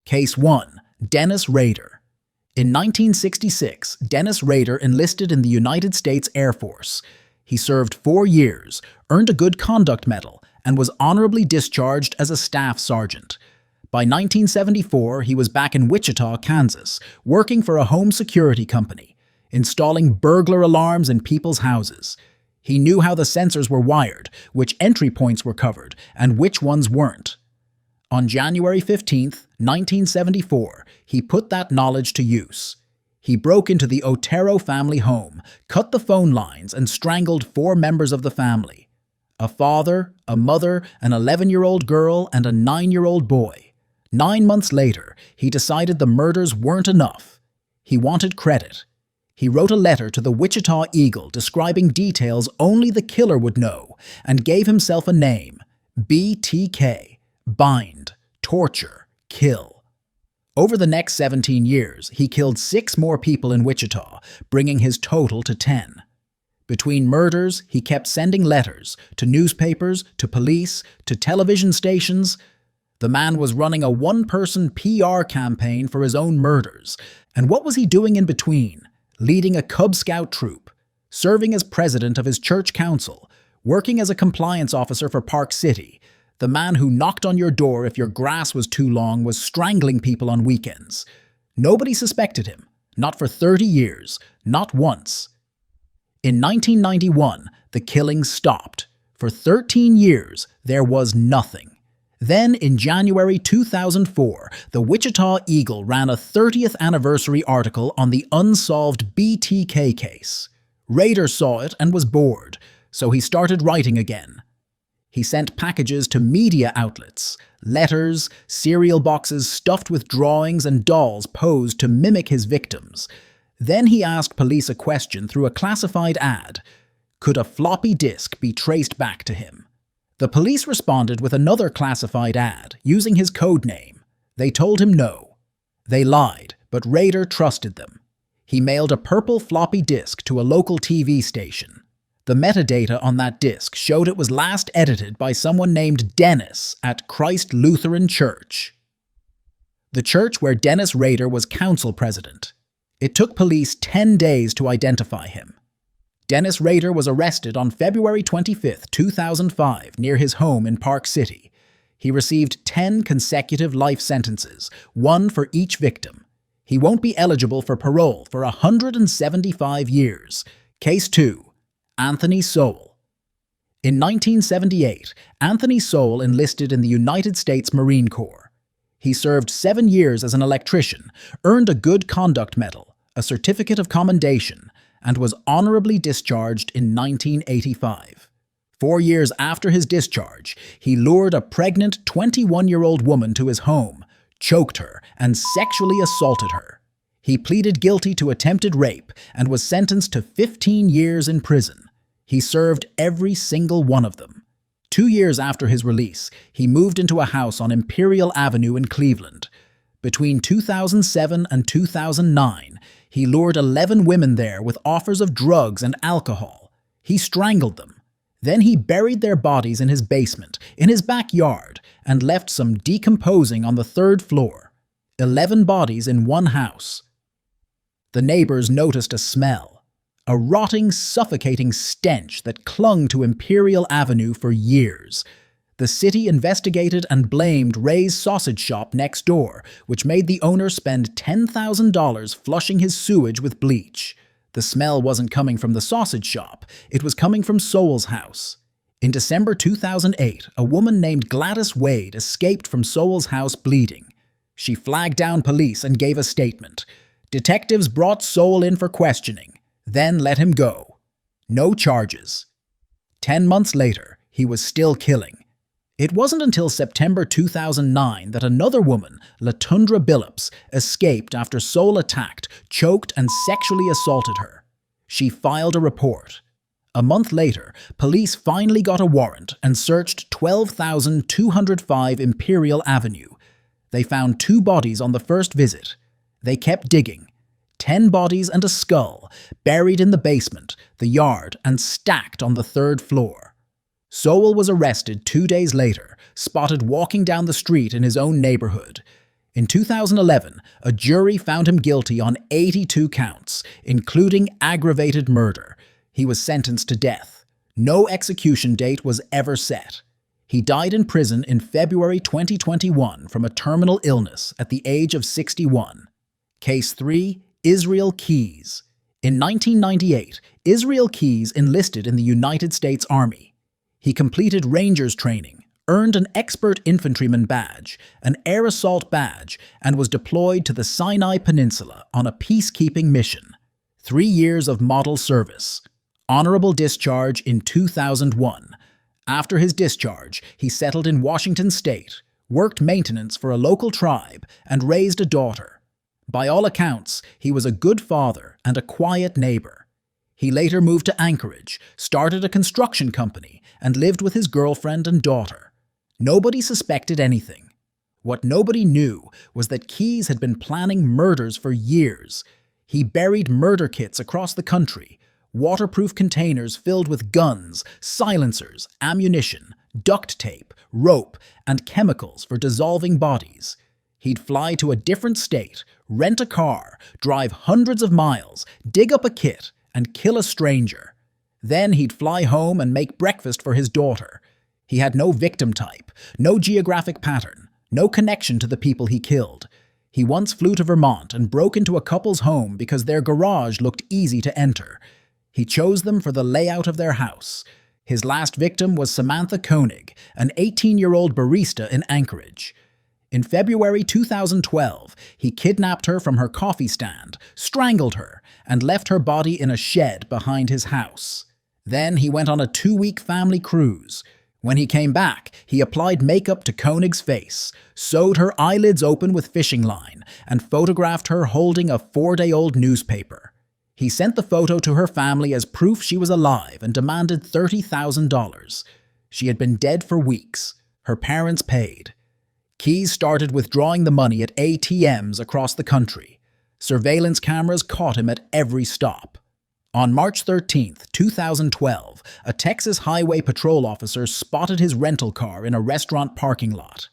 Case 1. Dennis Rader. In 1966, Dennis Rader enlisted in the United States Air Force. He served 4 years, earned a Good Conduct Medal, and was honorably discharged as a staff sergeant. By 1974, he was back in Wichita, Kansas, working for a home security company, installing burglar alarms in people's houses. He knew how the sensors were wired, which entry points were covered, and which ones weren't. On January 15, 1974, he put that knowledge to use. He broke into the Otero family home, cut the phone lines, and strangled 4 members of the family: a father, a mother, an 11-year-old girl, and a 9-year-old boy. 9 months later, he decided the murders weren't enough. He wanted credit. He wrote a letter to the Wichita Eagle describing details only the killer would know, and gave himself a name: BTK. Bind, torture, kill. Over the next 17 years, he killed 6 more people in Wichita, bringing his total to 10. Between murders, he kept sending letters to newspapers, to police, to television stations. The man was running a one-person PR campaign for his own murders. And what was he doing in between? Leading a Cub Scout troop, serving as president of his church council, working as a compliance officer for Park City. The man who knocked on your door if your grass was too long was strangling people on weekends. Nobody suspected him, not for 30 years, not once. In 1991, the killings stopped. For 13 years, there was nothing. Then, in January 2004, the Wichita Eagle ran a 30th anniversary article on the unsolved BTK case. Rader saw it and was bored, so he started writing again. He sent packages to media outlets, letters, cereal boxes stuffed with drawings and dolls posed to mimic his victims. Then he asked police a question through a classified ad. Could a floppy disk be traced back to him? The police responded with another classified ad, using his code name. They told him no. They lied, but Rader trusted them. He mailed a purple floppy disk to a local TV station. The metadata on that disk showed it was last edited by someone named Dennis at Christ Lutheran Church, the church where Dennis Rader was council president. It took police 10 days to identify him. Dennis Rader was arrested on February 25, 2005, near his home in Park City. He received 10 consecutive life sentences, 1 for each victim. He won't be eligible for parole for 175 years. Case 2. Anthony Sowell. In 1978, Anthony Sowell enlisted in the United States Marine Corps. He served 7 years as an electrician, earned a Good Conduct Medal, a Certificate of Commendation, and was honorably discharged in 1985. 4 years after his discharge, he lured a pregnant 21-year-old woman to his home, choked her, and sexually assaulted her. He pleaded guilty to attempted rape and was sentenced to 15 years in prison. He served every single one of them. 2 years after his release, he moved into a house on Imperial Avenue in Cleveland. Between 2007 and 2009, he lured 11 women there with offers of drugs and alcohol. He strangled them. Then he buried their bodies in his basement, in his backyard, and left some decomposing on the 3rd floor. 11 bodies in one house. The neighbors noticed a smell. A rotting, suffocating stench that clung to Imperial Avenue for years. The city investigated and blamed Ray's sausage shop next door, which made the owner spend $10,000 flushing his sewage with bleach. The smell wasn't coming from the sausage shop, it was coming from Sowell's house. In December 2008, a woman named Gladys Wade escaped from Sowell's house bleeding. She flagged down police and gave a statement. Detectives brought Sowell in for questioning, then let him go. No charges. 10 months later, he was still killing. It wasn't until September 2009 that another woman, Latundra Billups, escaped after Sowell attacked, choked, and sexually assaulted her. She filed a report. A month later, police finally got a warrant and searched 12,205 Imperial Avenue. They found 2 bodies on the first visit. They kept digging. 10 bodies and a skull, buried in the basement, the yard, and stacked on the 3rd floor. Sowell was arrested 2 days later, spotted walking down the street in his own neighborhood. In 2011, a jury found him guilty on 82 counts, including aggravated murder. He was sentenced to death. No execution date was ever set. He died in prison in February 2021 from a terminal illness at the age of 61. Case 3. Israel Keyes. In 1998, Israel Keyes enlisted in the United States Army. He completed Rangers training, earned an expert infantryman badge, an air assault badge, and was deployed to the Sinai Peninsula on a peacekeeping mission. 3 years of model service. Honorable discharge in 2001. After his discharge, he settled in Washington State, worked maintenance for a local tribe, and raised a daughter. By all accounts, he was a good father and a quiet neighbor. He later moved to Anchorage, started a construction company, and lived with his girlfriend and daughter. Nobody suspected anything. What nobody knew was that Keyes had been planning murders for years. He buried murder kits across the country, waterproof containers filled with guns, silencers, ammunition, duct tape, rope, and chemicals for dissolving bodies. He'd fly to a different state, rent a car, drive hundreds of miles, dig up a kit, and kill a stranger. Then he'd fly home and make breakfast for his daughter. He had no victim type, no geographic pattern, no connection to the people he killed. He once flew to Vermont and broke into a couple's home because their garage looked easy to enter. He chose them for the layout of their house. His last victim was Samantha Koenig, an 18-year-old barista in Anchorage. In February 2012, he kidnapped her from her coffee stand, strangled her, and left her body in a shed behind his house. Then he went on a 2-week family cruise. When he came back, he applied makeup to Koenig's face, sewed her eyelids open with fishing line, and photographed her holding a 4-day-old newspaper. He sent the photo to her family as proof she was alive and demanded $30,000. She had been dead for weeks. Her parents paid. Keyes started withdrawing the money at ATMs across the country. Surveillance cameras caught him at every stop. On March 13, 2012, a Texas Highway Patrol officer spotted his rental car in a restaurant parking lot.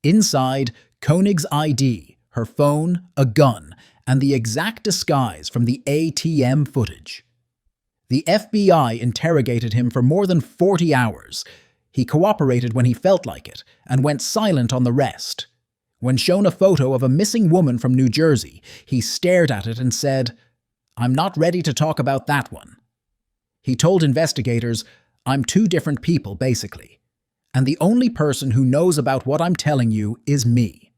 Inside, Koenig's ID, her phone, a gun, and the exact disguise from the ATM footage. The FBI interrogated him for more than 40 hours. He cooperated when he felt like it, and went silent on the rest. When shown a photo of a missing woman from New Jersey, he stared at it and said, "I'm not ready to talk about that one." He told investigators, "I'm two different people, basically. And the only person who knows about what I'm telling you is me."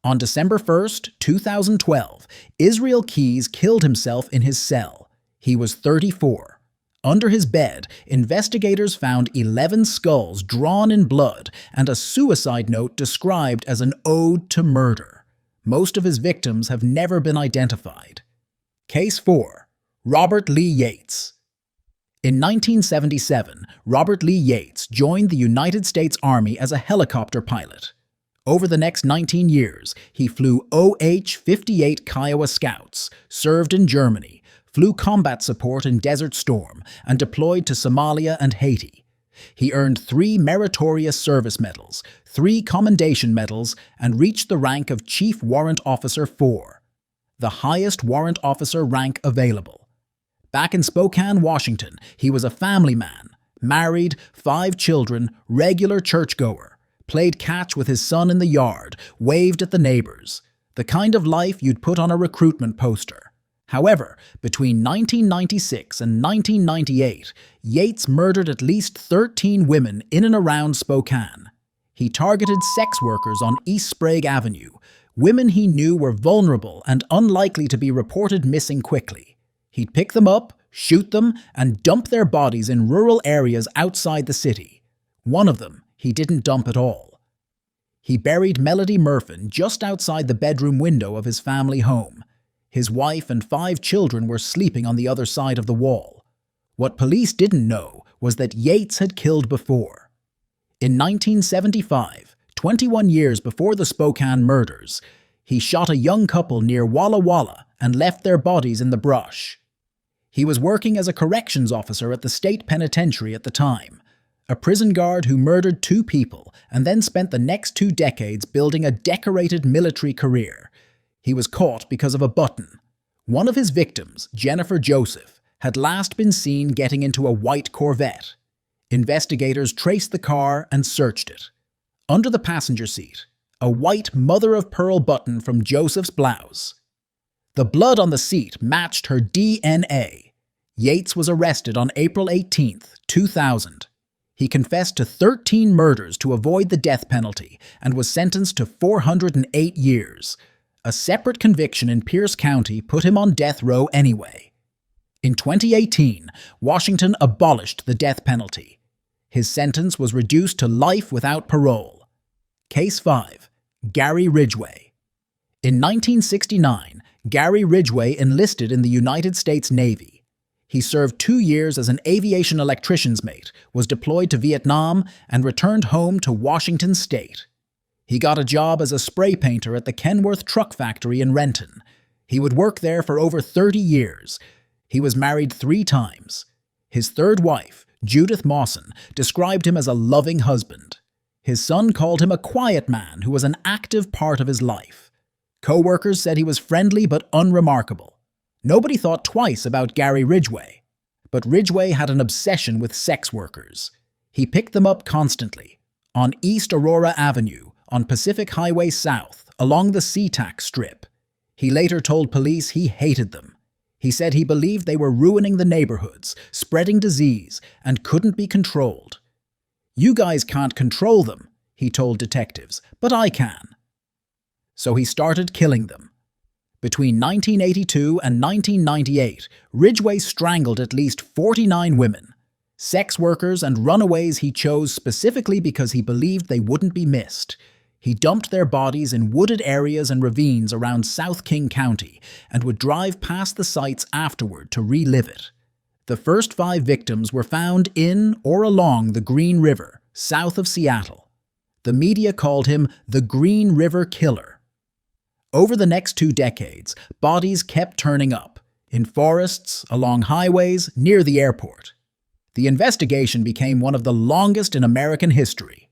On December 1st, 2012, Israel Keyes killed himself in his cell. He was 34. Under his bed, investigators found 11 skulls drawn in blood and a suicide note described as an ode to murder. Most of his victims have never been identified. Case 4. Robert Lee Yates. In 1977, Robert Lee Yates joined the United States Army as a helicopter pilot. Over the next 19 years, he flew OH-58 Kiowa Scouts, served in Germany, flew combat support in Desert Storm, and deployed to Somalia and Haiti. He earned 3 Meritorious Service Medals, 3 Commendation Medals, and reached the rank of Chief Warrant Officer 4, the highest warrant officer rank available. Back in Spokane, Washington, he was a family man, married, 5 children, regular churchgoer, played catch with his son in the yard, waved at the neighbors. The kind of life you'd put on a recruitment poster. However, between 1996 and 1998, Yates murdered at least 13 women in and around Spokane. He targeted sex workers on East Sprague Avenue, women he knew were vulnerable and unlikely to be reported missing quickly. He'd pick them up, shoot them, and dump their bodies in rural areas outside the city. One of them he didn't dump at all. He buried Melody Murfin just outside the bedroom window of his family home. His wife and 5 children were sleeping on the other side of the wall. What police didn't know was that Yates had killed before. In 1975, 21 years before the Spokane murders, he shot a young couple near Walla Walla and left their bodies in the brush. He was working as a corrections officer at the state penitentiary at the time. a prison guard who murdered 2 people and then spent the next 2 decades building a decorated military career. He was caught because of a button. One of his victims, Jennifer Joseph, had last been seen getting into a white Corvette. Investigators traced the car and searched it. Under the passenger seat, a white mother-of-pearl button from Joseph's blouse. The blood on the seat matched her DNA. Yates was arrested on April 18, 2000. He confessed to 13 murders to avoid the death penalty and was sentenced to 408 years. A separate conviction in Pierce County put him on death row anyway. In 2018, Washington abolished the death penalty. His sentence was reduced to life without parole. Case 5. Gary Ridgway. In 1969, Gary Ridgway enlisted in the United States Navy. He served 2 years as an aviation electrician's mate, was deployed to Vietnam, and returned home to Washington State. He got a job as a spray painter at the Kenworth Truck Factory in Renton. He would work there for over 30 years. He was married 3 times. His 3rd wife, Judith Mawson, described him as a loving husband. His son called him a quiet man who was an active part of his life. Co-workers said he was friendly but unremarkable. Nobody thought twice about Gary Ridgway. But Ridgway had an obsession with sex workers. He picked them up constantly. On East Aurora Avenue, on Pacific Highway South, along the SeaTac Strip. He later told police he hated them. He said he believed they were ruining the neighborhoods, spreading disease, and couldn't be controlled. "You guys can't control them," he told detectives, "but I can." So he started killing them. Between 1982 and 1998, Ridgway strangled at least 49 women. Sex workers and runaways he chose specifically because he believed they wouldn't be missed. He dumped their bodies in wooded areas and ravines around South King County and would drive past the sites afterward to relive it. The first 5 victims were found in or along the Green River, south of Seattle. The media called him the Green River Killer. Over the next 2 decades, bodies kept turning up, in forests, along highways, near the airport. The investigation became one of the longest in American history.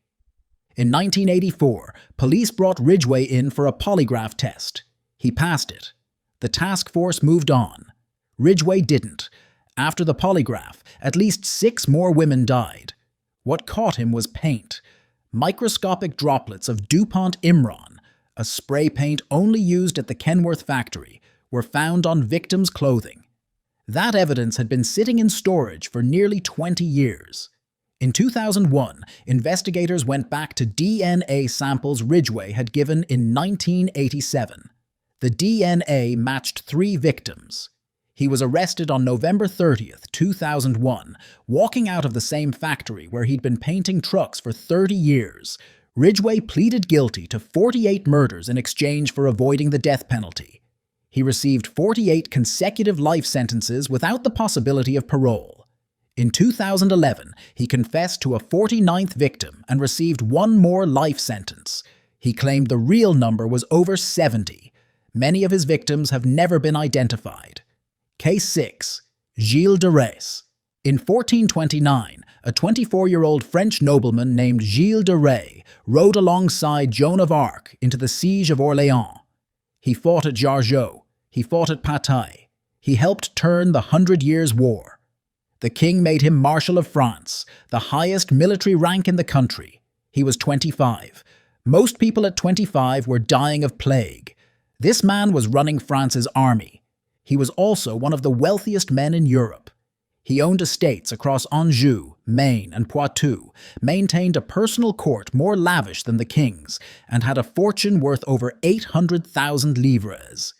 In 1984, police brought Ridgway in for a polygraph test. He passed it. The task force moved on. Ridgway didn't. After the polygraph, at least 6 more women died. What caught him was paint. Microscopic droplets of DuPont Imron, a spray paint only used at the Kenworth factory, were found on victims' clothing. That evidence had been sitting in storage for nearly 20 years. In 2001, investigators went back to DNA samples Ridgway had given in 1987. The DNA matched 3 victims. He was arrested on November 30, 2001, walking out of the same factory where he'd been painting trucks for 30 years. Ridgway pleaded guilty to 48 murders in exchange for avoiding the death penalty. He received 48 consecutive life sentences without the possibility of parole. In 2011, he confessed to a 49th victim and received 1 more life sentence. He claimed the real number was over 70. Many of his victims have never been identified. Case 6. Gilles de Rais. In 1429, a 24-year-old French nobleman named Gilles de Rais rode alongside Joan of Arc into the siege of Orléans. He fought at Jargeau. He fought at Patay. He helped turn the 100 Years' War. The king made him Marshal of France, the highest military rank in the country. He was 25. Most people at 25 were dying of plague. This man was running France's army. He was also one of the wealthiest men in Europe. He owned estates across Anjou, Maine, and Poitou, maintained a personal court more lavish than the king's, and had a fortune worth over 800,000 livres.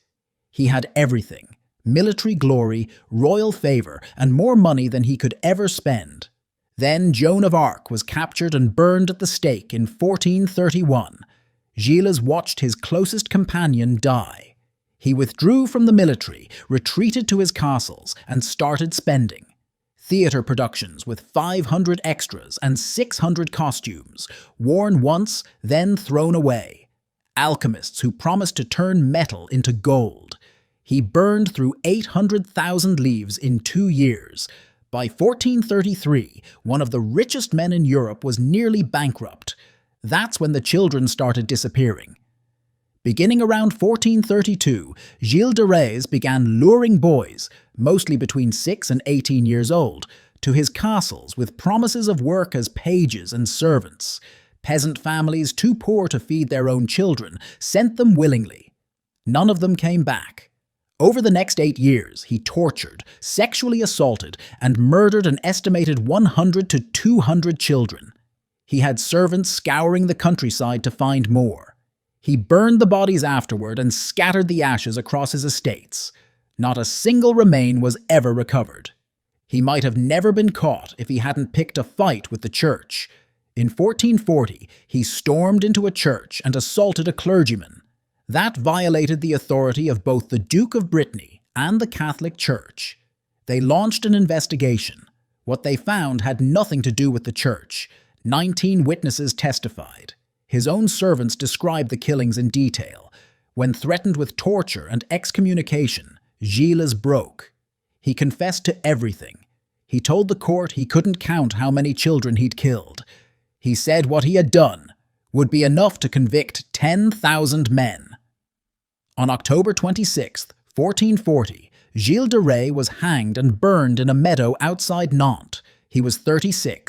He had everything: military glory, royal favor, and more money than he could ever spend. Then Joan of Arc was captured and burned at the stake in 1431. Gilles watched his closest companion die. He withdrew from the military, retreated to his castles, and started spending. Theatre productions with 500 extras and 600 costumes, worn once, then thrown away. Alchemists who promised to turn metal into gold. He burned through 800,000 livres in 2 years, By 1433, one of the richest men in Europe was nearly bankrupt. That's when the children started disappearing. Beginning around 1432, Gilles de Rais began luring boys, mostly between 6 and 18 years old, to his castles with promises of work as pages and servants. Peasant families too poor to feed their own children sent them willingly. None of them came back. Over the next 8 years, he tortured, sexually assaulted, and murdered an estimated 100 to 200 children. He had servants scouring the countryside to find more. He burned the bodies afterward and scattered the ashes across his estates. Not a single remain was ever recovered. He might have never been caught if he hadn't picked a fight with the church. In 1440, he stormed into a church and assaulted a clergyman. That violated the authority of both the Duke of Brittany and the Catholic Church. They launched an investigation. What they found had nothing to do with the church. 19 witnesses testified. His own servants described the killings in detail. When threatened with torture and excommunication, Gilles broke. He confessed to everything. He told the court he couldn't count how many children he'd killed. He said what he had done would be enough to convict 10,000 men. On October 26, 1440, Gilles de Rais was hanged and burned in a meadow outside Nantes. He was 36.